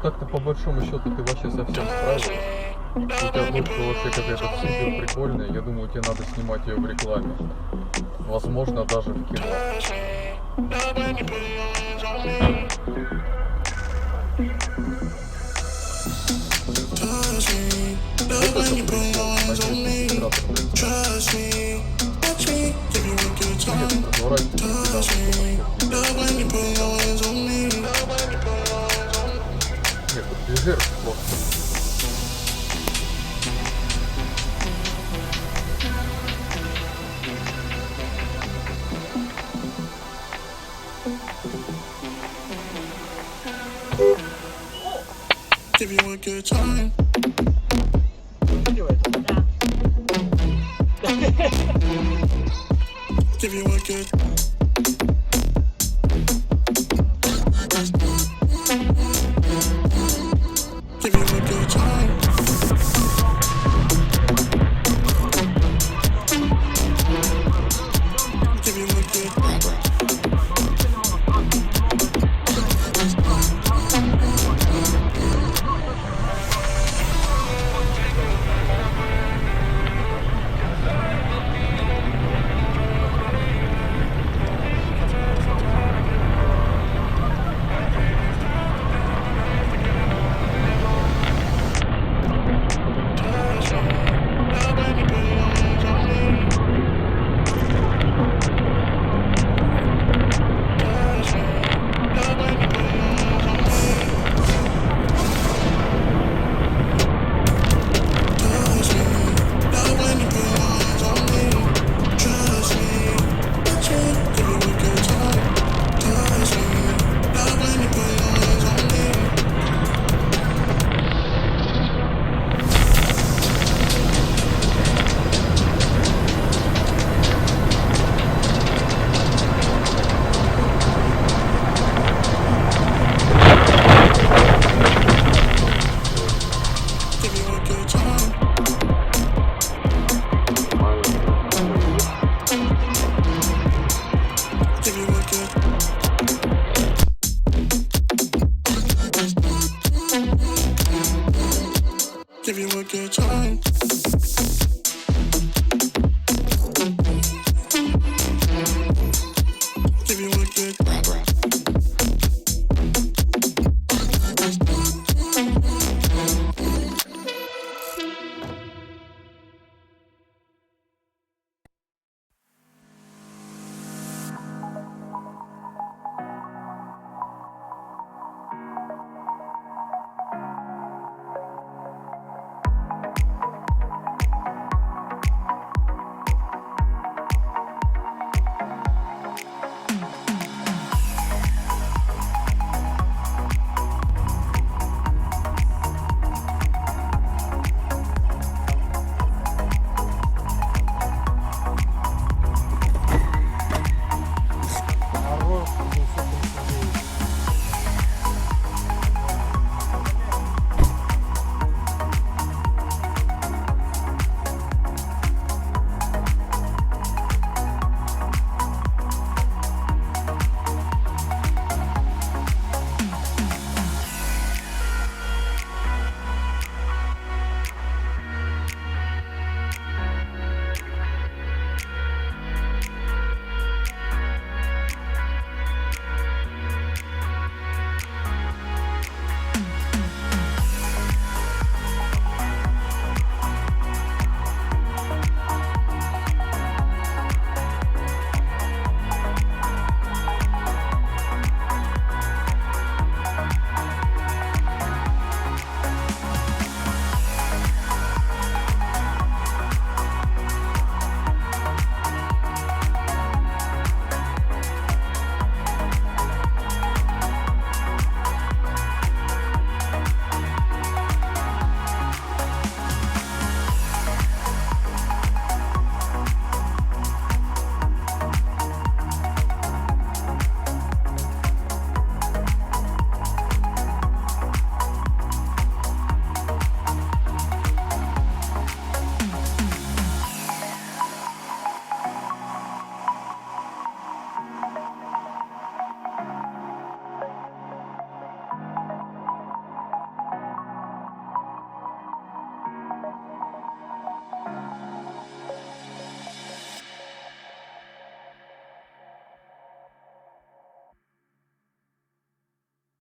так-то по большому счету ты вообще совсем справился. У тебя нотка вообще какая-то супер прикольная. Я думаю, тебе надо снимать ее в рекламе. Возможно, даже в кино. Нет, тут движер просто. Give you a good time. Give you a good. Give you a good time. Give you a good. Give you a good time.